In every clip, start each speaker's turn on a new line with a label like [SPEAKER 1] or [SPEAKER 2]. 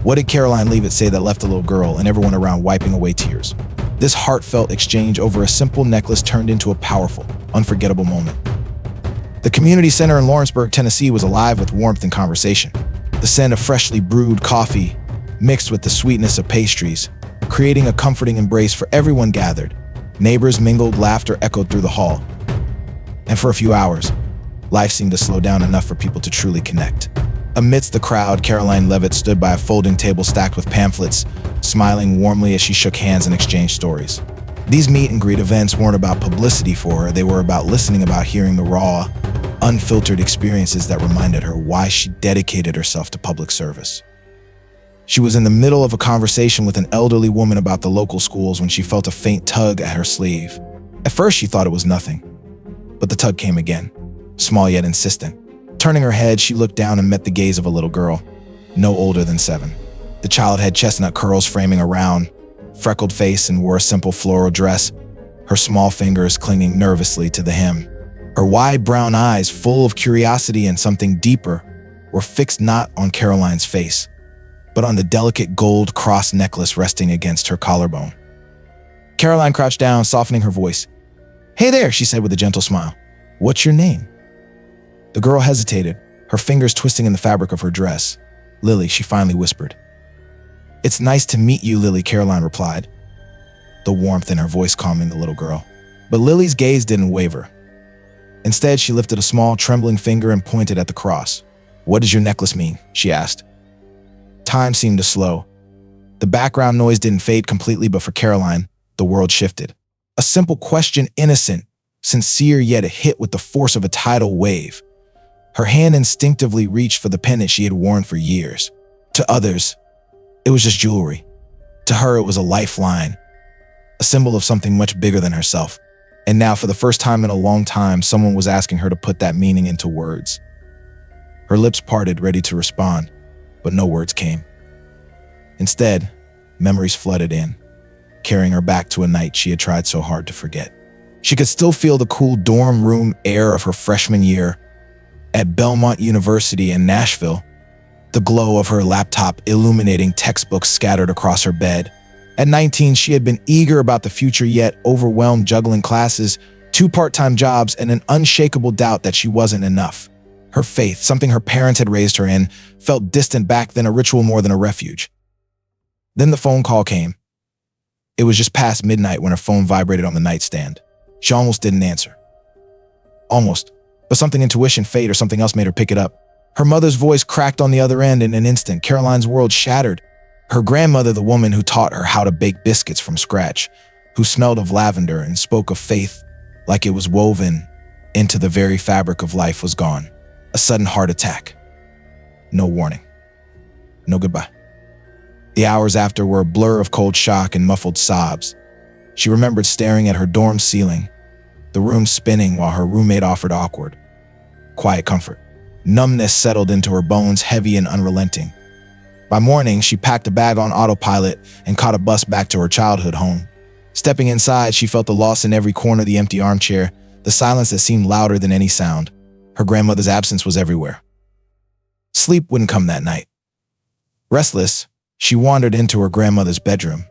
[SPEAKER 1] What did Karoline Leavitt say that left the little girl and everyone around wiping away tears? This heartfelt exchange over a simple necklace turned into a powerful, unforgettable moment. The community center in Lawrenceburg, Tennessee was alive with warmth and conversation. The scent of freshly brewed coffee mixed with the sweetness of pastries, creating a comforting embrace for everyone gathered. Neighbors mingled, laughter echoed through the hall. And for a few hours, life seemed to slow down enough for people to truly connect. Amidst the crowd, Karoline Leavitt stood by a folding table stacked with pamphlets, smiling warmly as she shook hands and exchanged stories. These meet and greet events weren't about publicity for her, they were about listening, about hearing the raw, unfiltered experiences that reminded her why she dedicated herself to public service. She was in the middle of a conversation with an elderly woman about the local schools when she felt a faint tug at her sleeve. At first, she thought it was nothing, but the tug came again, small yet insistent. Turning her head, she looked down and met the gaze of a little girl, no older than 7. The child had chestnut curls framing a round, freckled face and wore a simple floral dress, her small fingers clinging nervously to the hem. Her wide brown eyes, full of curiosity and something deeper, were fixed not on Karoline's face, but on the delicate gold cross necklace resting against her collarbone. Karoline crouched down, softening her voice. "Hey there," she said with a gentle smile. "What's your name?" The girl hesitated, her fingers twisting in the fabric of her dress. "Lily," she finally whispered. "It's nice to meet you, Lily," Karoline replied, the warmth in her voice calming the little girl. But Lily's gaze didn't waver. Instead, she lifted a small, trembling finger and pointed at the cross. "What does your necklace mean?" she asked. Time seemed to slow. The background noise didn't fade completely, but for Karoline, the world shifted. A simple question, innocent, sincere, yet hit with the force of a tidal wave. Her hand instinctively reached for the pendant she had worn for years. To others, it was just jewelry. To her, it was a lifeline, a symbol of something much bigger than herself. And now, for the first time in a long time, someone was asking her to put that meaning into words. Her lips parted, ready to respond, but no words came. Instead, memories flooded in, carrying her back to a night she had tried so hard to forget. She could still feel the cool dorm room air of her freshman year at Belmont University in Nashville, the glow of her laptop illuminating textbooks scattered across her bed. At 19, she had been eager about the future, yet overwhelmed, juggling classes, 2 part-time jobs, and an unshakable doubt that she wasn't enough. Her faith, something her parents had raised her in, felt distant back then, a ritual more than a refuge. Then the phone call came. It was just past midnight when her phone vibrated on the nightstand. She almost didn't answer. Almost. But something, intuition, fate, or something else made her pick it up. Her mother's voice cracked on the other end in an instant. Karoline's world shattered. Her grandmother, the woman who taught her how to bake biscuits from scratch, who smelled of lavender and spoke of faith like it was woven into the very fabric of life, was gone. A sudden heart attack. No warning. No goodbye. The hours after were a blur of cold shock and muffled sobs. She remembered staring at her dorm ceiling, the room spinning while her roommate offered awkward, quiet comfort. Numbness settled into her bones, heavy and unrelenting. By morning, she packed a bag on autopilot and caught a bus back to her childhood home. Stepping inside, she felt the loss in every corner, the empty armchair, the silence that seemed louder than any sound. Her grandmother's absence was everywhere. Sleep wouldn't come that night. Restless, she wandered into her grandmother's bedroom,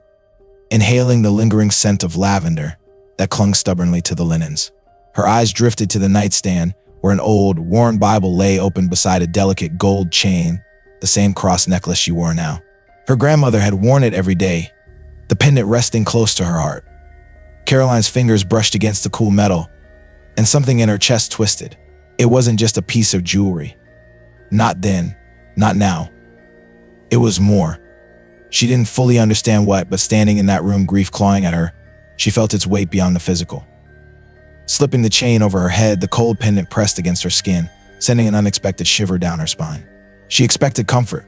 [SPEAKER 1] inhaling the lingering scent of lavender that clung stubbornly to the linens. Her eyes drifted to the nightstand, where an old, worn Bible lay open beside a delicate gold chain, the same cross necklace she wore now. Her grandmother had worn it every day, the pendant resting close to her heart. Karoline's fingers brushed against the cool metal, and something in her chest twisted. It wasn't just a piece of jewelry. Not then, not now. It was more. She didn't fully understand what, but standing in that room, grief clawing at her, she felt its weight beyond the physical. Slipping the chain over her head, the cold pendant pressed against her skin, sending an unexpected shiver down her spine. She expected comfort.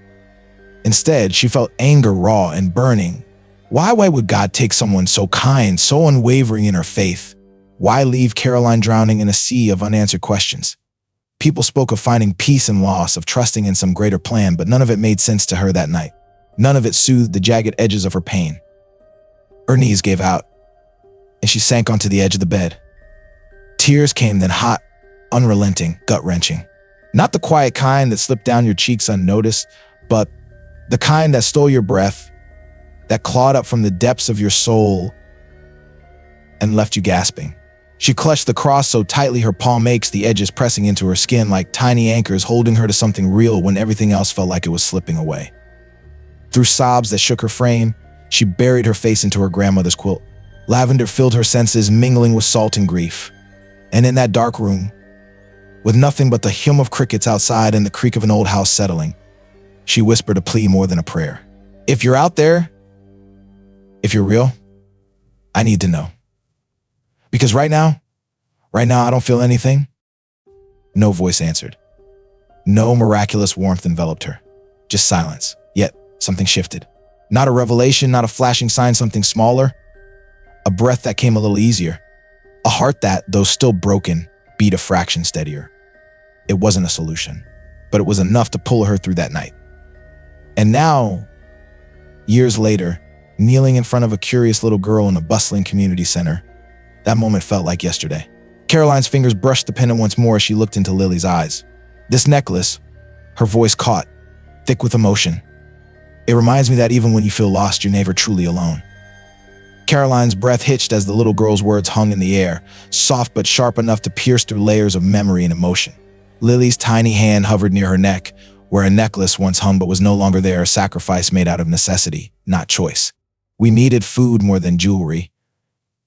[SPEAKER 1] Instead, she felt anger, raw and burning. Why would God take someone so kind, so unwavering in her faith? Why leave Karoline drowning in a sea of unanswered questions? People spoke of finding peace in loss, of trusting in some greater plan, but none of it made sense to her that night. None of it soothed the jagged edges of her pain. Her knees gave out, and she sank onto the edge of the bed. Tears came, then hot, unrelenting, gut-wrenching. Not the quiet kind that slipped down your cheeks unnoticed, but The kind that stole your breath, that clawed up from the depths of your soul and left you gasping. She clutched the cross so tightly her palm ached, the edges pressing into her skin like tiny anchors holding her to something real when everything else felt like it was slipping away. Through sobs that shook her frame, she buried her face into her grandmother's quilt. Lavender filled her senses, mingling with salt and grief. And in that dark room, with nothing but the hum of crickets outside and the creak of an old house settling, she whispered a plea more than a prayer. If you're out there, if you're real, I need to know. Because right now, I don't feel anything. No voice answered. No miraculous warmth enveloped her. Just silence. Yet, something shifted. Not a revelation, not a flashing sign, something smaller. A breath that came a little easier. A heart that, though still broken, beat a fraction steadier. It wasn't a solution, but it was enough to pull her through that night. And now, years later, kneeling in front of a curious little girl in a bustling community center, that moment felt like yesterday. Karoline's fingers brushed the pendant once more as she looked into Lily's eyes. This necklace, her voice caught, thick with emotion. It reminds me that even when you feel lost, you're never truly alone. Karoline's breath hitched as the little girl's words hung in the air, soft but sharp enough to pierce through layers of memory and emotion. Lily's tiny hand hovered near her neck, where a necklace once hung but was no longer there, a sacrifice made out of necessity, not choice. We needed food more than jewelry.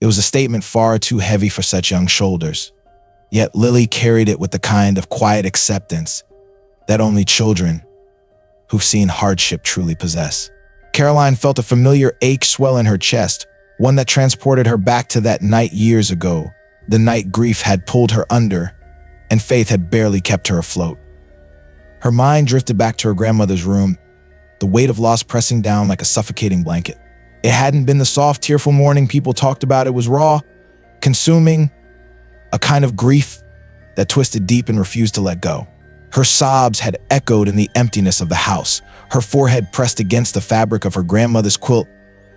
[SPEAKER 1] It was a statement far too heavy for such young shoulders. Yet Lily carried it with the kind of quiet acceptance that only children who've seen hardship truly possess. Karoline felt a familiar ache swell in her chest, one that transported her back to that night years ago, the night grief had pulled her under and faith had barely kept her afloat. Her mind drifted back to her grandmother's room, the weight of loss pressing down like a suffocating blanket. It hadn't been the soft, tearful mourning people talked about. It was raw, consuming, a kind of grief that twisted deep and refused to let go. Her sobs had echoed in the emptiness of the house, her forehead pressed against the fabric of her grandmother's quilt,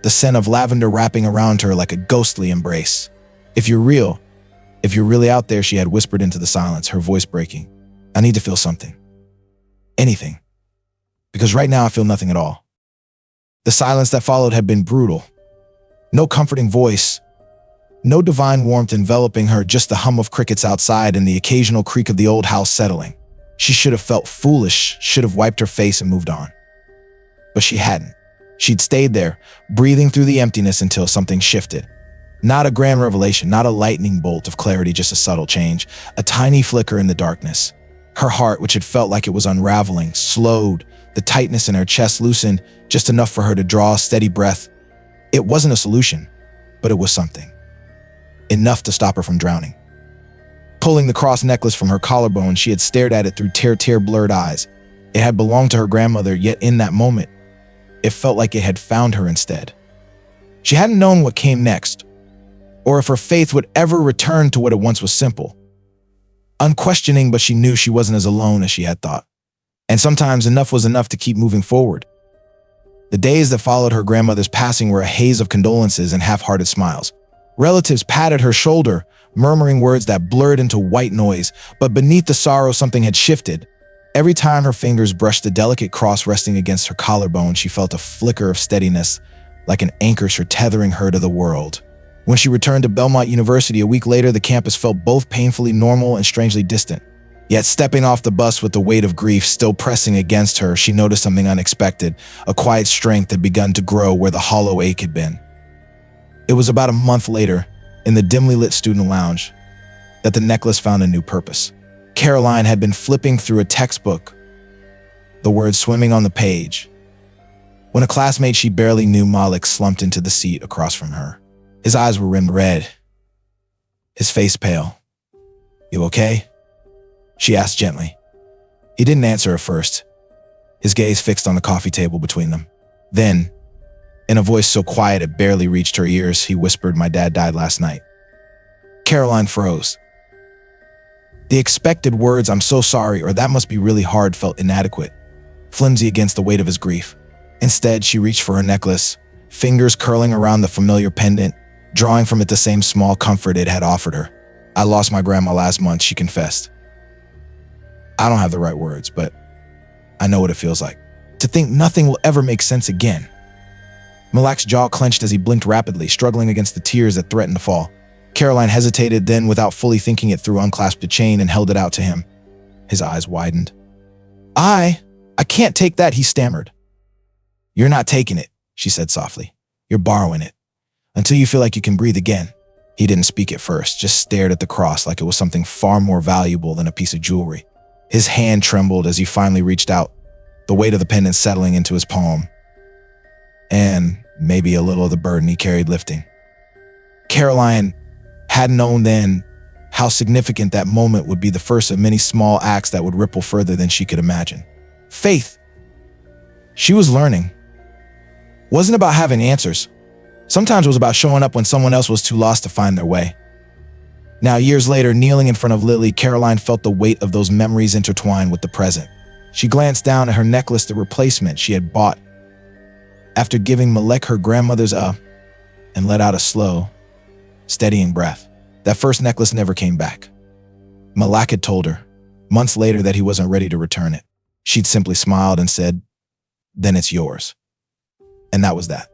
[SPEAKER 1] the scent of lavender wrapping around her like a ghostly embrace. If you're real, if you're really out there, she had whispered into the silence, her voice breaking. I need to feel something. Anything. Because right now I feel nothing at all. The silence that followed had been brutal. No comforting voice, no divine warmth enveloping her, just the hum of crickets outside and the occasional creak of the old house settling. She should have felt foolish, should have wiped her face and moved on. But she hadn't. She'd stayed there, breathing through the emptiness until something shifted. Not a grand revelation, not a lightning bolt of clarity, just a subtle change, a tiny flicker in the darkness. Her heart, which had felt like it was unraveling, slowed, the tightness in her chest loosened, just enough for her to draw a steady breath. It wasn't a solution, but it was something. Enough to stop her from drowning. Pulling the cross necklace from her collarbone, she had stared at it through tear-blurred eyes. It had belonged to her grandmother, yet in that moment, it felt like it had found her instead. She hadn't known what came next, or if her faith would ever return to what it once was simple. Unquestioning, but she knew she wasn't as alone as she had thought. And sometimes enough was enough to keep moving forward. The days that followed her grandmother's passing were a haze of condolences and half-hearted smiles. Relatives patted her shoulder, murmuring words that blurred into white noise, but beneath the sorrow something had shifted. Every time her fingers brushed the delicate cross resting against her collarbone, she felt a flicker of steadiness, like an anchor tethering her to the world. When she returned to Belmont University a week later, the campus felt both painfully normal and strangely distant. Yet stepping off the bus with the weight of grief still pressing against her, she noticed something unexpected, a quiet strength had begun to grow where the hollow ache had been. It was about a month later, in the dimly lit student lounge, that the necklace found a new purpose. Karoline had been flipping through a textbook, the words swimming on the page, when a classmate she barely knew, Malik, slumped into the seat across from her. His eyes were rimmed red, his face pale. "You okay?" she asked gently. He didn't answer at first, his gaze fixed on the coffee table between them. Then, in a voice so quiet it barely reached her ears, he whispered, "My dad died last night." Karoline froze. The expected words, "I'm so sorry," or "that must be really hard," felt inadequate, flimsy against the weight of his grief. Instead, she reached for her necklace, fingers curling around the familiar pendant, drawing from it the same small comfort it had offered her. "I lost my grandma last month," she confessed. "I don't have the right words, but I know what it feels like." To think nothing will ever make sense again. Malak's jaw clenched as he blinked rapidly, struggling against the tears that threatened to fall. Karoline hesitated, then, without fully thinking it through, unclasped the chain and held it out to him. His eyes widened. I can't take that," he stammered. "You're not taking it," she said softly. "You're borrowing it. Until you feel like you can breathe again." He didn't speak at first, just stared at the cross like it was something far more valuable than a piece of jewelry. His hand trembled as he finally reached out, the weight of the pendant settling into his palm, and maybe a little of the burden he carried lifting. Karoline hadn't known then how significant that moment would be, the first of many small acts that would ripple further than she could imagine. Faith, she was learning, wasn't about having answers. Sometimes it was about showing up when someone else was too lost to find their way. Now, years later, kneeling in front of Lily, Karoline felt the weight of those memories intertwined with the present. She glanced down at her necklace, the replacement she had bought after giving Malek her grandmother's and let out a slow, steadying breath. That first necklace never came back. Malak had told her, months later, that he wasn't ready to return it. She'd simply smiled and said, "Then it's yours." And that was that.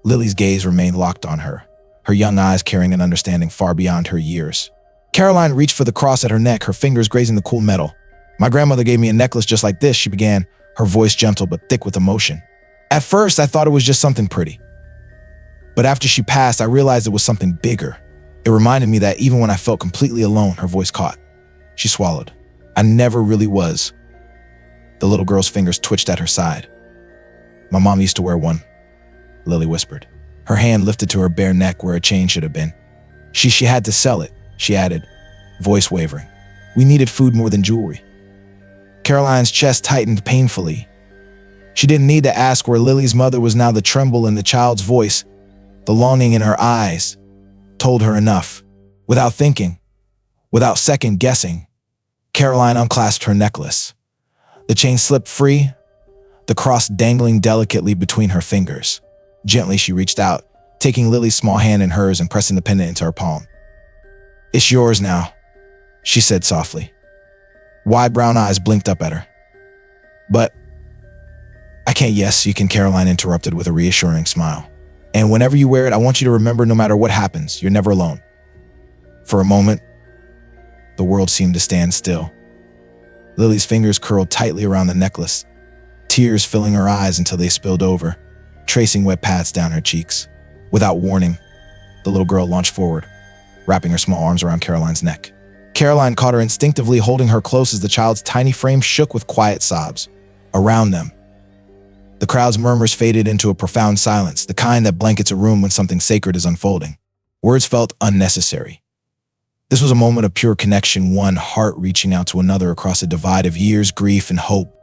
[SPEAKER 1] Lily's gaze remained locked on her, her young eyes carrying an understanding far beyond her years. Karoline reached for the cross at her neck, her fingers grazing the cool metal. "My grandmother gave me a necklace just like this," she began, her voice gentle but thick with emotion. "At first, I thought it was just something pretty. But after she passed, I realized it was something bigger. It reminded me that even when I felt completely alone," her voice caught. She swallowed. "I never really was." The little girl's fingers twitched at her side. "My mom used to wear one," Lily whispered. Her hand lifted to her bare neck where a chain should have been. She had to sell it," she added, voice wavering. "We needed food more than jewelry." Karoline's chest tightened painfully. She didn't need to ask where Lily's mother was now. The tremble in the child's voice, the longing in her eyes, told her enough. Without thinking, without second guessing, Karoline unclasped her necklace. The chain slipped free, the cross dangling delicately between her fingers. Gently, she reached out, taking Lily's small hand in hers and pressing the pendant into her palm. "It's yours now," she said softly. Wide brown eyes blinked up at her. "But I can't." "Yes, you can," Karoline interrupted with a reassuring smile. "And whenever you wear it, I want you to remember, no matter what happens, you're never alone." For a moment, the world seemed to stand still. Lily's fingers curled tightly around the necklace, tears filling her eyes until they spilled over, tracing wet paths down her cheeks. Without warning, the little girl launched forward, wrapping her small arms around Karoline's neck. Karoline caught her instinctively, holding her close as the child's tiny frame shook with quiet sobs. Around them, the crowd's murmurs faded into a profound silence, the kind that blankets a room when something sacred is unfolding. Words felt unnecessary. This was a moment of pure connection, one heart reaching out to another across a divide of years, grief, and hope.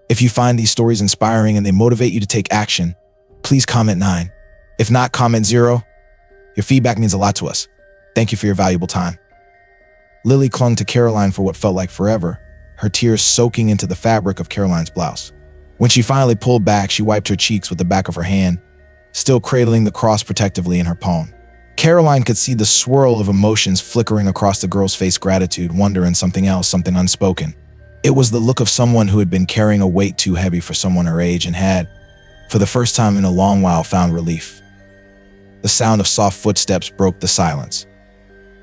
[SPEAKER 1] If you find these stories inspiring and they motivate you to take action, please comment 9. If not, comment 0. Your feedback means a lot to us. Thank you for your valuable time. Lily clung to Karoline for what felt like forever, her tears soaking into the fabric of Karoline's blouse. When she finally pulled back, she wiped her cheeks with the back of her hand, still cradling the cross protectively in her palm. Karoline could see the swirl of emotions flickering across the girl's face: gratitude, wonder, and something else, something unspoken. It was the look of someone who had been carrying a weight too heavy for someone her age and had, for the first time in a long while, found relief. The sound of soft footsteps broke the silence.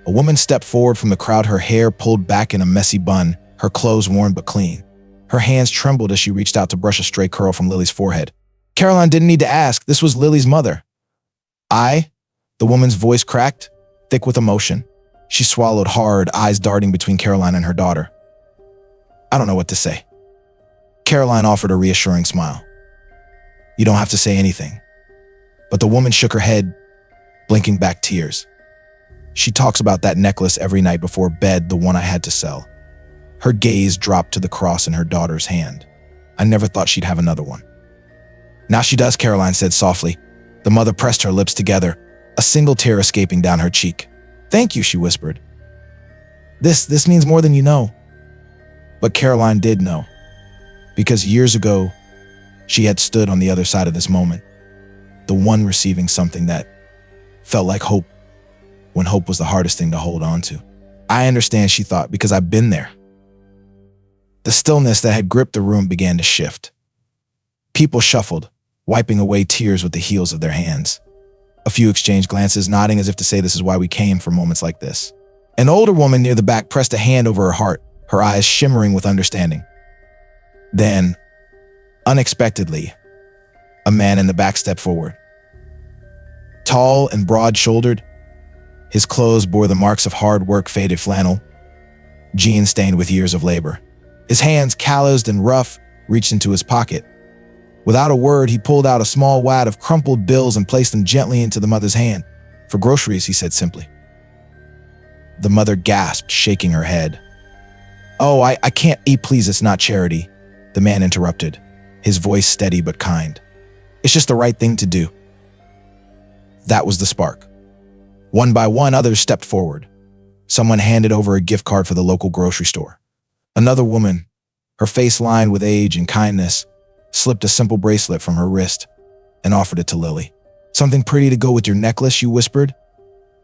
[SPEAKER 1] A woman stepped forward from the crowd, her hair pulled back in a messy bun, her clothes worn but clean. Her hands trembled as she reached out to brush a stray curl from Lily's forehead. Karoline didn't need to ask. This was Lily's mother. The woman's voice cracked, thick with emotion. She swallowed hard, eyes darting between Karoline and her daughter. "I don't know what to say." Karoline offered a reassuring smile. "You don't have to say anything." But the woman shook her head, blinking back tears. "She talks about that necklace every night before bed, the one I had to sell." Her gaze dropped to the cross in her daughter's hand. "I never thought she'd have another one." "Now she does," Karoline said softly. The mother pressed her lips together, a single tear escaping down her cheek. "Thank you," she whispered. This means more than you know." But Karoline did know, because years ago, she had stood on the other side of this moment, the one receiving something that felt like hope, when hope was the hardest thing to hold on to. "I understand," she thought, "because I've been there." The stillness that had gripped the room began to shift. People shuffled, wiping away tears with the heels of their hands. A few exchanged glances, nodding as if to say this is why we came for moments like this. An older woman near the back pressed a hand over her heart, her eyes shimmering with understanding. Then, unexpectedly, a man in the back stepped forward. Tall and broad-shouldered, his clothes bore the marks of hard work, faded flannel, jeans stained with years of labor. His hands, calloused and rough, reached into his pocket. Without a word, he pulled out a small wad of crumpled bills and placed them gently into the mother's hand. "For groceries," he said simply. The mother gasped, shaking her head. "Oh, I can't eat, please, it's not charity," the man interrupted, his voice steady but kind. "It's just the right thing to do." That was the spark. One by one, others stepped forward. Someone handed over a gift card for the local grocery store. Another woman, her face lined with age and kindness, slipped a simple bracelet from her wrist and offered it to Lily. "Something pretty to go with your necklace," she whispered.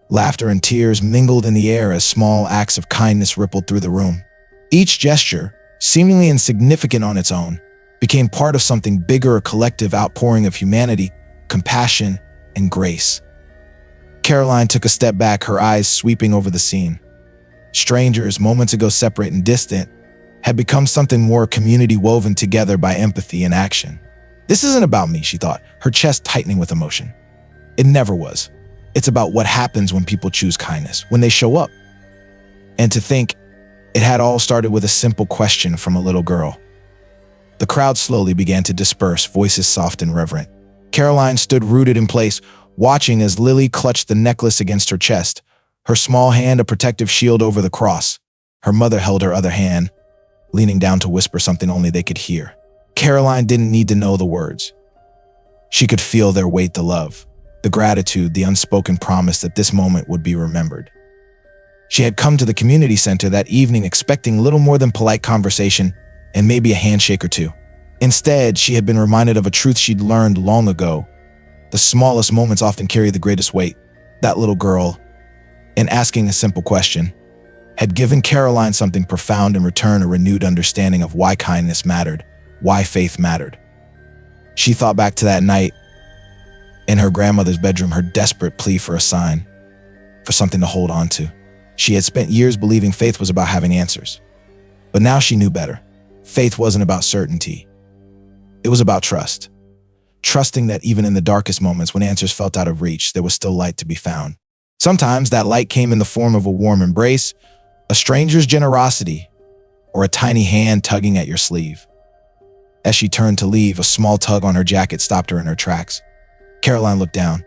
[SPEAKER 1] Laughter and tears mingled in the air as small acts of kindness rippled through the room. Each gesture, seemingly insignificant on its own, became part of something bigger, a collective outpouring of humanity, compassion, and grace. Karoline took a step back, her eyes sweeping over the scene. Strangers, moments ago separate and distant, had become something more, community woven together by empathy and action. "This isn't about me," she thought, her chest tightening with emotion. It never was. It's about what happens when people choose kindness, when they show up. And to think, it had all started with a simple question from a little girl. The crowd slowly began to disperse, voices soft and reverent. Karoline stood rooted in place, watching as Lily clutched the necklace against her chest, her small hand a protective shield over the cross. Her mother held her other hand, leaning down to whisper something only they could hear. Karoline didn't need to know the words. She could feel their weight, the love, the gratitude, the unspoken promise that this moment would be remembered. She had come to the community center that evening expecting little more than polite conversation and maybe a handshake or two. Instead, she had been reminded of a truth she'd learned long ago. The smallest moments often carry the greatest weight. That little girl, in asking a simple question, had given Karoline something profound in return, a renewed understanding of why kindness mattered, why faith mattered. She thought back to that night in her grandmother's bedroom, her desperate plea for a sign, for something to hold on to. She had spent years believing faith was about having answers. But now she knew better. Faith wasn't about certainty. It was about trust. Trusting that even in the darkest moments when answers felt out of reach, there was still light to be found. Sometimes that light came in the form of a warm embrace, a stranger's generosity, or a tiny hand tugging at your sleeve. As she turned to leave, a small tug on her jacket stopped her in her tracks. Karoline looked down.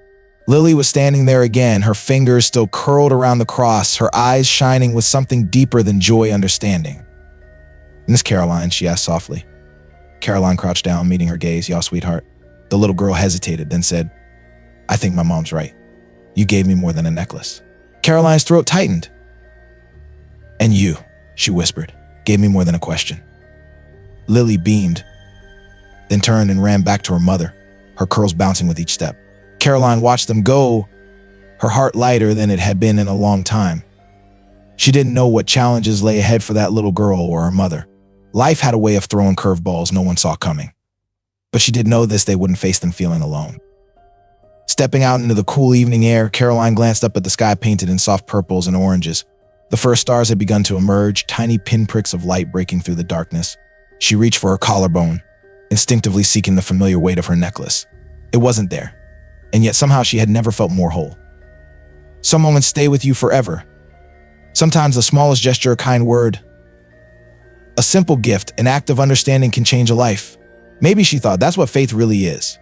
[SPEAKER 1] Lily was standing there again, her fingers still curled around the cross, her eyes shining with something deeper than joy, understanding. "Miss Karoline," she asked softly. Karoline crouched down, meeting her gaze. "Y'all, sweetheart." The little girl hesitated, then said, "I think my mom's right. You gave me more than a necklace." Karoline's throat tightened. "And you," she whispered, "gave me more than a question." Lily beamed, then turned and ran back to her mother, her curls bouncing with each step. Karoline watched them go, her heart lighter than it had been in a long time. She didn't know what challenges lay ahead for that little girl or her mother. Life had a way of throwing curveballs no one saw coming. But she did know this: they wouldn't face them feeling alone. Stepping out into the cool evening air, Karoline glanced up at the sky painted in soft purples and oranges. The first stars had begun to emerge, tiny pinpricks of light breaking through the darkness. She reached for her collarbone, instinctively seeking the familiar weight of her necklace. It wasn't there, and yet somehow she had never felt more whole. Some moments stay with you forever. Sometimes the smallest gesture, a kind word, a simple gift, an act of understanding can change a life. Maybe, she thought, that's what faith really is.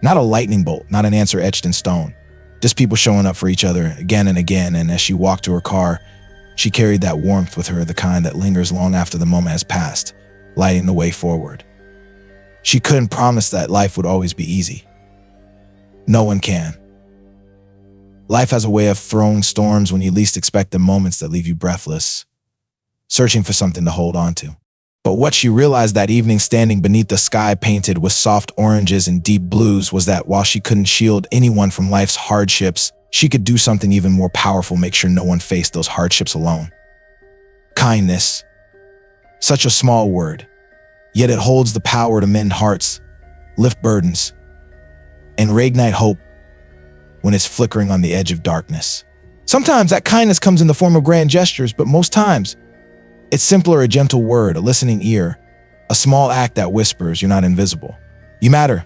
[SPEAKER 1] Not a lightning bolt, not an answer etched in stone. Just people showing up for each other again and again, and as she walked to her car, she carried that warmth with her, the kind that lingers long after the moment has passed, lighting the way forward. She couldn't promise that life would always be easy. No one can. Life has a way of throwing storms when you least expect them, moments that leave you breathless, searching for something to hold on to. But what she realized that evening, standing beneath the sky painted with soft oranges and deep blues, was that while she couldn't shield anyone from life's hardships, she could do something even more powerful: make sure no one faced those hardships alone. Kindness. Such a small word, yet it holds the power to mend hearts, lift burdens, and reignite hope when it's flickering on the edge of darkness. Sometimes that kindness comes in the form of grand gestures, but most times it's simpler, a gentle word, a listening ear, a small act that whispers, "You're not invisible. You matter."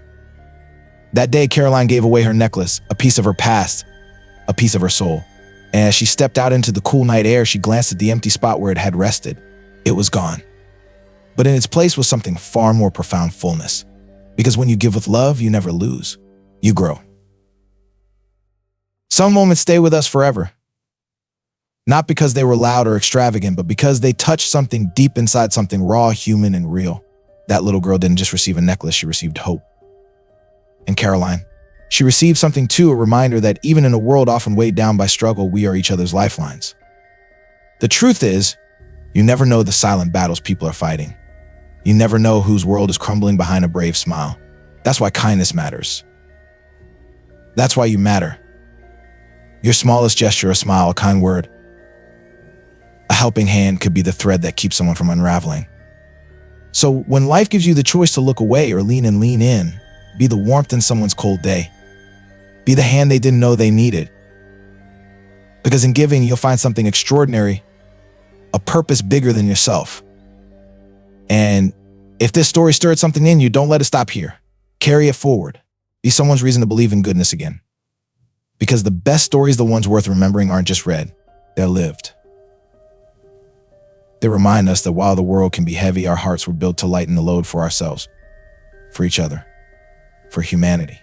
[SPEAKER 1] That day, Karoline gave away her necklace, a piece of her past, a piece of her soul. And as she stepped out into the cool night air, she glanced at the empty spot where it had rested. It was gone. But in its place was something far more profound: fullness. Because when you give with love, you never lose. You grow. Some moments stay with us forever. Not because they were loud or extravagant, but because they touched something deep inside, something raw, human, and real. That little girl didn't just receive a necklace, she received hope. And Karoline, she received something too, a reminder that even in a world often weighed down by struggle, we are each other's lifelines. The truth is, you never know the silent battles people are fighting. You never know whose world is crumbling behind a brave smile. That's why kindness matters. That's why you matter. Your smallest gesture, a smile, a kind word, a helping hand could be the thread that keeps someone from unraveling. So when life gives you the choice to look away or lean in, be the warmth in someone's cold day. Be the hand they didn't know they needed. Because in giving, you'll find something extraordinary, a purpose bigger than yourself. And if this story stirred something in you, don't let it stop here. Carry it forward. Be someone's reason to believe in goodness again. Because the best stories, the ones worth remembering, aren't just read, they're lived. They remind us that while the world can be heavy, our hearts were built to lighten the load for ourselves, for each other, for humanity.